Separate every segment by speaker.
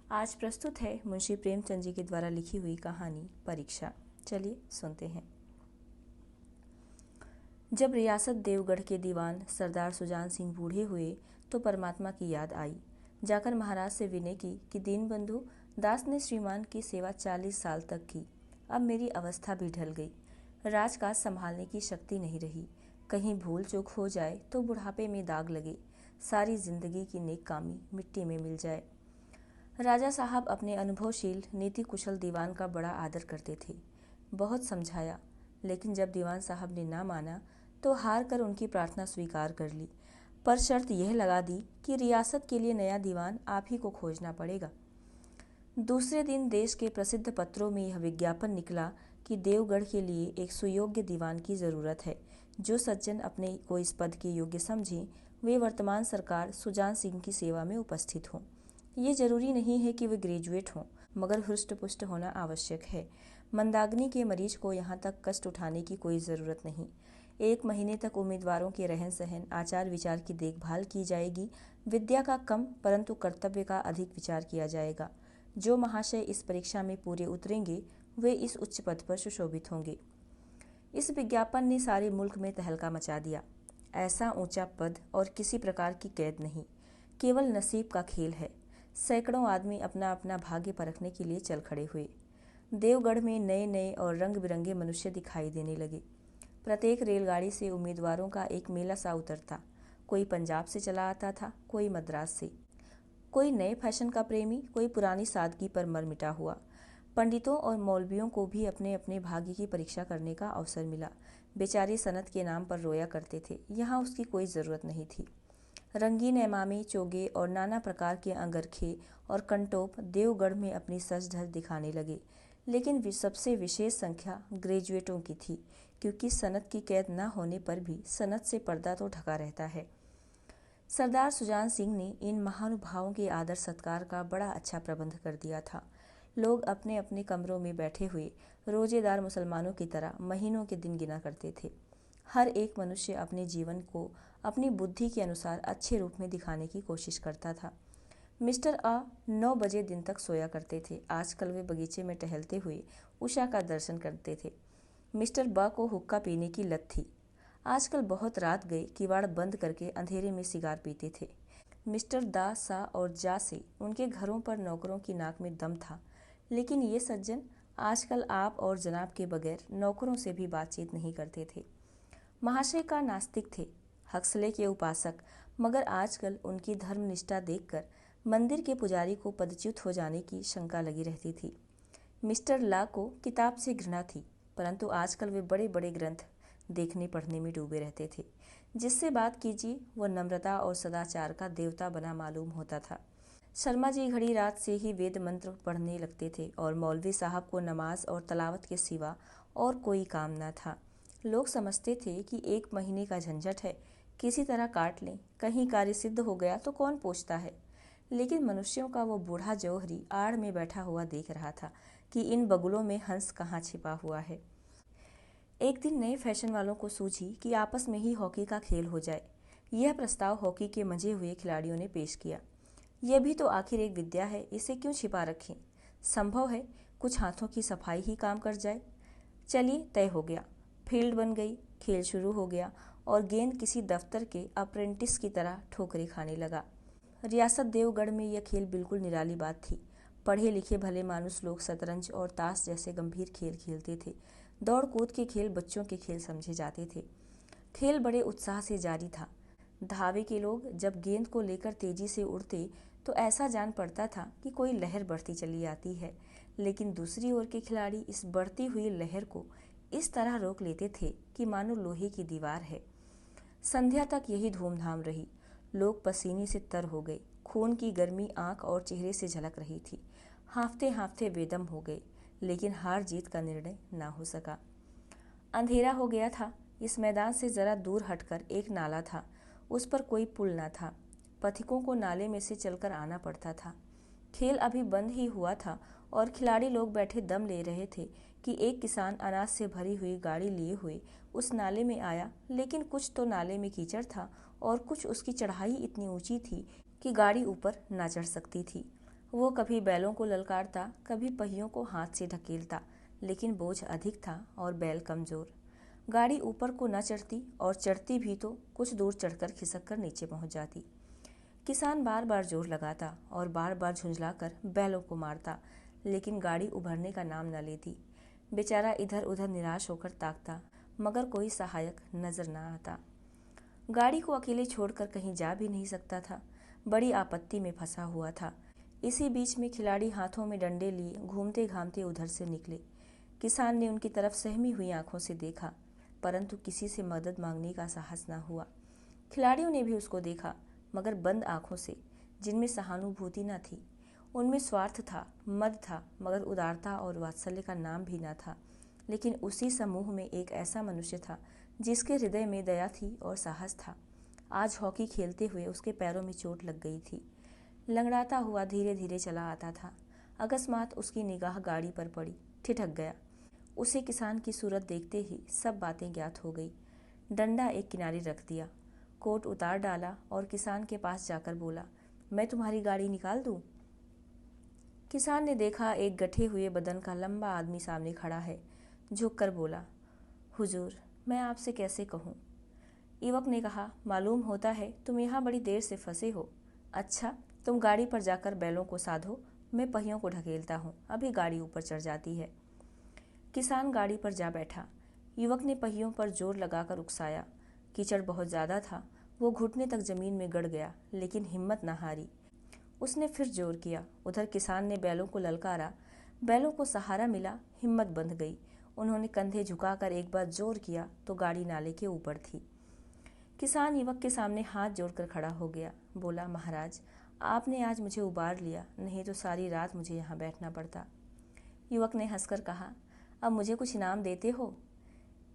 Speaker 1: आज प्रस्तुत है मुंशी प्रेमचंद जी के द्वारा लिखी हुई कहानी परीक्षा। चलिए सुनते हैं। जब रियासत देवगढ़ के दीवान सरदार सुजान सिंह बूढ़े हुए तो परमात्मा की याद आई। जाकर महाराज से विनय की कि दीनबंधु दास ने श्रीमान की सेवा 40 साल तक की। अब मेरी अवस्था भी ढल गई। राजकाज संभालने की शक्ति नहीं रही। कहीं भूल चूक हो जाए तो बुढ़ापे में दाग लगे, सारी जिंदगी की नेक कामी मिट्टी में मिल जाए। राजा साहब अपने अनुभवशील नीति कुशल दीवान का बड़ा आदर करते थे। बहुत समझाया, लेकिन जब दीवान साहब ने ना माना तो हार कर उनकी प्रार्थना स्वीकार कर ली, पर शर्त यह लगा दी कि रियासत के लिए नया दीवान आप ही को खोजना पड़ेगा। दूसरे दिन देश के प्रसिद्ध पत्रों में यह विज्ञापन निकला कि देवगढ़ के लिए एक सुयोग्य दीवान की ज़रूरत है। जो सज्जन अपने को इस पद के योग्य समझें, वे वर्तमान सरकार सुजान सिंह की सेवा में उपस्थित हों। ये जरूरी नहीं है कि वे ग्रेजुएट हों, मगर हृष्ट पुष्ट होना आवश्यक है। मंदाग्नि के मरीज को यहाँ तक कष्ट उठाने की कोई ज़रूरत नहीं। 1 महीने तक उम्मीदवारों के रहन सहन, आचार विचार की देखभाल की जाएगी। विद्या का कम परंतु कर्तव्य का अधिक विचार किया जाएगा। जो महाशय इस परीक्षा में पूरे उतरेंगे वे इस उच्च पद पर सुशोभित होंगे। इस विज्ञापन ने सारे मुल्क में तहलका मचा दिया। ऐसा ऊंचा पद और किसी प्रकार की कैद नहीं, केवल नसीब का खेल है। सैकड़ों आदमी अपना अपना भाग्य परखने के लिए चल खड़े हुए। देवगढ़ में नए नए और रंग बिरंगे मनुष्य दिखाई देने लगे। प्रत्येक रेलगाड़ी से उम्मीदवारों का एक मेला सा उतरता। कोई पंजाब से चला आता था, कोई मद्रास से, कोई नए फैशन का प्रेमी, कोई पुरानी सादगी पर मर मिटा हुआ। पंडितों और मौलवियों को भी अपने अपने भाग्य की परीक्षा करने का अवसर मिला। बेचारे सनत के नाम पर रोया करते थे, यहाँ उसकी कोई ज़रूरत नहीं थी। रंगीन एमामे, चोगे और नाना प्रकार के अंगरखे और कंटोप देवगढ़ में अपनी सज धज दिखाने लगे, लेकिन सबसे विशेष संख्या ग्रेजुएटों की थी, क्योंकि सनत की कैद न होने पर भी सनत से पर्दा तो ढका रहता है। सरदार सुजान सिंह ने इन महानुभावों के आदर सत्कार का बड़ा अच्छा प्रबंध कर दिया था। लोग अपने अपने कमरों में बैठे हुए रोजेदार मुसलमानों की तरह महीनों के दिन गिना करते थे। हर एक मनुष्य अपने जीवन को अपनी बुद्धि के अनुसार अच्छे रूप में दिखाने की कोशिश करता था। मिस्टर अ 9 बजे दिन तक सोया करते थे। आजकल वे बगीचे में टहलते हुए उषा का दर्शन करते थे। मिस्टर ब को हुक्का पीने की लत थी। आजकल बहुत रात गए किवाड़ बंद करके अंधेरे में सिगार पीते थे। मिस्टर दा, सा और जा से उनके घरों पर नौकरों की नाक में दम था, लेकिन ये सज्जन आजकल आप और जनाब के बगैर नौकरों से भी बातचीत नहीं करते थे। महाशय का नास्तिक थे, हक्सले के उपासक, मगर आजकल उनकी धर्मनिष्ठा देखकर मंदिर के पुजारी को पदच्युत हो जाने की शंका लगी रहती थी। मिस्टर ला को किताब से घृणा थी, परंतु आजकल वे बड़े बड़े ग्रंथ देखने पढ़ने में डूबे रहते थे। जिससे बात कीजिए वह नम्रता और सदाचार का देवता बना मालूम होता था। शर्मा जी घड़ी रात से ही वेद मंत्र पढ़ने लगते थे और मौलवी साहब को नमाज और तलावत के सिवा और कोई काम न था। लोग समझते थे कि 1 महीने का झंझट है, किसी तरह काट लें, कहीं कार्य सिद्ध हो गया तो कौन पूछता है। लेकिन मनुष्यों का वो बूढ़ा जौहरी आड़ में बैठा हुआ देख रहा था कि इन बगुलों में हंस कहाँ छिपा हुआ है। एक दिन नए फैशन वालों को सूझी कि आपस में ही हॉकी का खेल हो जाए। यह प्रस्ताव हॉकी के मंजे हुए खिलाड़ियों ने पेश किया। यह भी तो आखिर एक विद्या है, इसे क्यों छिपा रखें। संभव है कुछ हाथों की सफाई ही काम कर जाए। चलिए, तय हो गया। फील्ड बन गई, खेल शुरू हो गया और गेंद किसी दफ्तर के अप्रेंटिस की तरह ठोकरें खाने लगा। रियासत देवगढ़ में यह खेल बिल्कुल निराली बात थी। पढ़े लिखे भले मानुस लोग शतरंज और ताश जैसे गंभीर खेल खेलते थे। दौड़ कूद के खेल बच्चों के खेल समझे जाते थे। खेल बड़े उत्साह से जारी था। धावे के लोग जब गेंद को लेकर तेजी से उड़ते तो ऐसा जान पड़ता था कि कोई लहर बढ़ती चली आती है, लेकिन दूसरी ओर के खिलाड़ी इस बढ़ती हुई लहर को इस तरह रोक लेते थे कि मानो लोहे की दीवार है। संध्या तक यही धूमधाम रही। लोग पसीने से तर हो गए। खून की गर्मी आंख और चेहरे से झलक रही थी। हांफते हांफते बेदम हो गए, लेकिन हार जीत का निर्णय ना हो सका। अंधेरा हो गया था। इस मैदान से जरा दूर हटकर एक नाला था, उस पर कोई पुल न था। पथिकों को नाले में से चलकर आना पड़ता था। खेल अभी बंद ही हुआ था और खिलाड़ी लोग बैठे दम ले रहे थे कि एक किसान अनाज से भरी हुई गाड़ी लिए हुए उस नाले में आया, लेकिन कुछ तो नाले में कीचड़ था और कुछ उसकी चढ़ाई इतनी ऊंची थी कि गाड़ी ऊपर ना चढ़ सकती थी। वो कभी बैलों को ललकारता, कभी पहियों को हाथ से ढकेलता, लेकिन बोझ अधिक था और बैल कमजोर। गाड़ी ऊपर को न चढ़ती और चढ़ती भी तो कुछ दूर चढ़कर खिसक कर नीचे पहुंच जाती। किसान बार बार जोर लगाता और बार बार झुंझलाकर बैलों को मारता, लेकिन गाड़ी उभरने का नाम न लेती। बेचारा इधर उधर निराश होकर ताकता, मगर कोई सहायक नजर न आता। गाड़ी को अकेले छोड़कर कहीं जा भी नहीं सकता था, बड़ी आपत्ति में फंसा हुआ था। इसी बीच में खिलाड़ी हाथों में डंडे लिए घूमते घामते उधर से निकले। किसान ने उनकी तरफ सहमी हुई आंखों से देखा, परंतु किसी से मदद मांगने का साहस न हुआ। खिलाड़ियों ने भी उसको देखा, मगर बंद आंखों से, जिनमें सहानुभूति न थी। उनमें स्वार्थ था, मद था, मगर उदारता और वात्सल्य का नाम भी न था। लेकिन उसी समूह में एक ऐसा मनुष्य था जिसके हृदय में दया थी और साहस था। आज हॉकी खेलते हुए उसके पैरों में चोट लग गई थी। लंगड़ाता हुआ धीरे धीरे चला आता था। अकस्मात उसकी निगाह गाड़ी पर पड़ी, ठिठक गया। उसे किसान की सूरत देखते ही सब बातें ज्ञात हो गई। डंडा एक किनारे रख दिया, कोट उतार डाला और किसान के पास जाकर बोला, मैं तुम्हारी गाड़ी निकाल दूं? किसान ने देखा एक गठे हुए बदन का लंबा आदमी सामने खड़ा है। झुककर बोला, हुजूर, मैं आपसे कैसे कहूँ? युवक ने कहा, मालूम होता है तुम यहाँ बड़ी देर से फंसे हो। अच्छा, तुम गाड़ी पर जाकर बैलों को साधो, मैं पहियों को ढकेलता हूँ, अभी गाड़ी ऊपर चढ़ जाती है। किसान गाड़ी पर जा बैठा। युवक ने पहियों पर जोर लगाकर उकसाया। कीचड़ बहुत ज्यादा था, वो घुटने तक जमीन में गड़ गया, लेकिन हिम्मत न हारी। उसने फिर जोर किया। उधर किसान ने बैलों को ललकारा। बैलों को सहारा मिला, हिम्मत बंध गई। उन्होंने कंधे झुकाकर एक बार जोर किया तो गाड़ी नाले के ऊपर थी। किसान युवक के सामने हाथ जोड़कर खड़ा हो गया। बोला, महाराज, आपने आज मुझे उबार लिया, नहीं तो सारी रात मुझे यहाँ बैठना पड़ता। युवक ने हंसकर कहा, अब मुझे कुछ इनाम देते हो?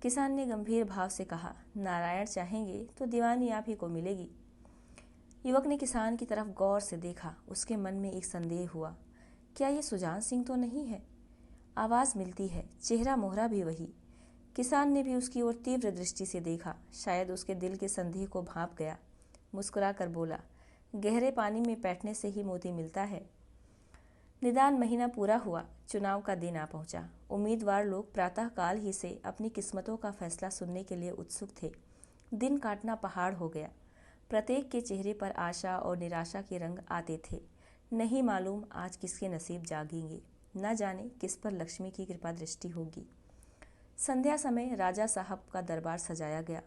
Speaker 1: किसान ने गंभीर भाव से कहा, नारायण चाहेंगे तो दीवानी आप ही को मिलेगी। युवक ने किसान की तरफ गौर से देखा। उसके मन में एक संदेह हुआ, क्या ये सुजान सिंह तो नहीं है? आवाज मिलती है, चेहरा मोहरा भी वही। किसान ने भी उसकी ओर तीव्र दृष्टि से देखा। शायद उसके दिल के संदेह को भांप गया। मुस्कुरा कर बोला, गहरे पानी में बैठने से ही मोती मिलता है। निदान महीना पूरा हुआ, चुनाव का दिन आ पहुंचा। उम्मीदवार लोग प्रातःकाल ही से अपनी किस्मतों का फैसला सुनने के लिए उत्सुक थे। दिन काटना पहाड़ हो गया। प्रत्येक के चेहरे पर आशा और निराशा के रंग आते थे। नहीं मालूम आज किसके नसीब जागेंगे, न जाने किस पर लक्ष्मी की कृपा दृष्टि होगी। संध्या समय राजा साहब का दरबार सजाया गया।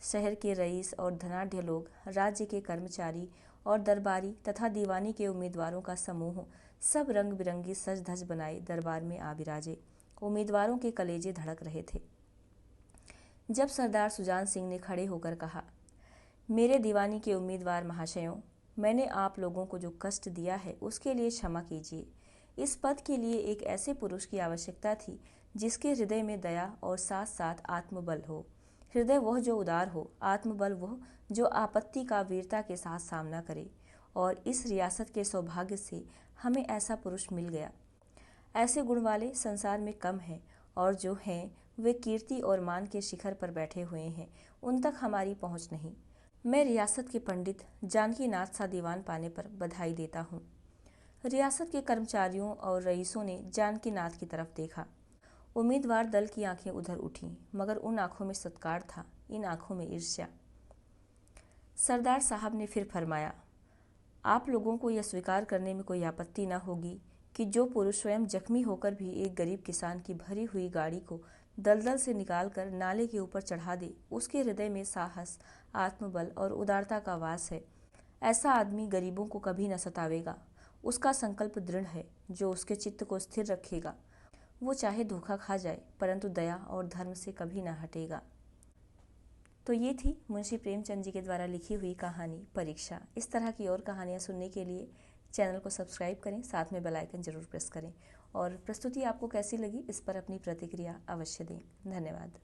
Speaker 1: शहर के रईस और धनाढ्य लोग, राज्य के कर्मचारी और दरबारी तथा दीवानी के उम्मीदवारों का समूह सब रंग बिरंगी सज धज बनाए दरबार में आ विराजे। उम्मीदवारों के कलेजे धड़क रहे थे। जब सरदार सुजान सिंह ने खड़े होकर कहा, मेरे दीवानी के उम्मीदवार महाशयों, मैंने आप लोगों को जो कष्ट दिया है उसके लिए क्षमा कीजिए। इस पद के लिए एक ऐसे पुरुष की आवश्यकता थी जिसके हृदय में दया और साथ साथ आत्मबल हो। हृदय वह जो उदार हो, आत्मबल वह जो आपत्ति का वीरता के साथ सामना करे। और इस रियासत के सौभाग्य से हमें ऐसा पुरुष मिल गया। ऐसे गुण वाले संसार में कम हैं, और जो हैं वे कीर्ति और मान के शिखर पर बैठे हुए हैं, उन तक हमारी पहुंच नहीं। मैं रियासत के पंडित जानकी नाथ सा दीवान पाने पर बधाई देता हूँ। रियासत के कर्मचारियों और रईसों ने जानकी नाथ की तरफ देखा। उम्मीदवार दल की आंखें उधर उठीं, मगर उन आंखों में सत्कार था, इन आंखों में ईर्ष्या। सरदार साहब ने फिर फरमाया, आप लोगों को यह स्वीकार करने में कोई आपत्ति न होगी कि जो पुरुष स्वयं जख्मी होकर भी एक गरीब किसान की भरी हुई गाड़ी को दलदल से निकालकर नाले के ऊपर चढ़ा दे, उसके हृदय में साहस, आत्मबल और उदारता का वास है। ऐसा आदमी गरीबों को कभी न सतावेगा। उसका संकल्प दृढ़ है जो उसके चित्त को स्थिर रखेगा। वो चाहे धोखा खा जाए, परंतु दया और धर्म से कभी न हटेगा। तो ये थी मुंशी प्रेमचंद जी के द्वारा लिखी हुई कहानी परीक्षा। इस तरह की और कहानियाँ सुनने के लिए चैनल को सब्सक्राइब करें, साथ में बेल आइकन जरूर प्रेस करें। और प्रस्तुति आपको कैसी लगी, इस पर अपनी प्रतिक्रिया अवश्य दें। धन्यवाद।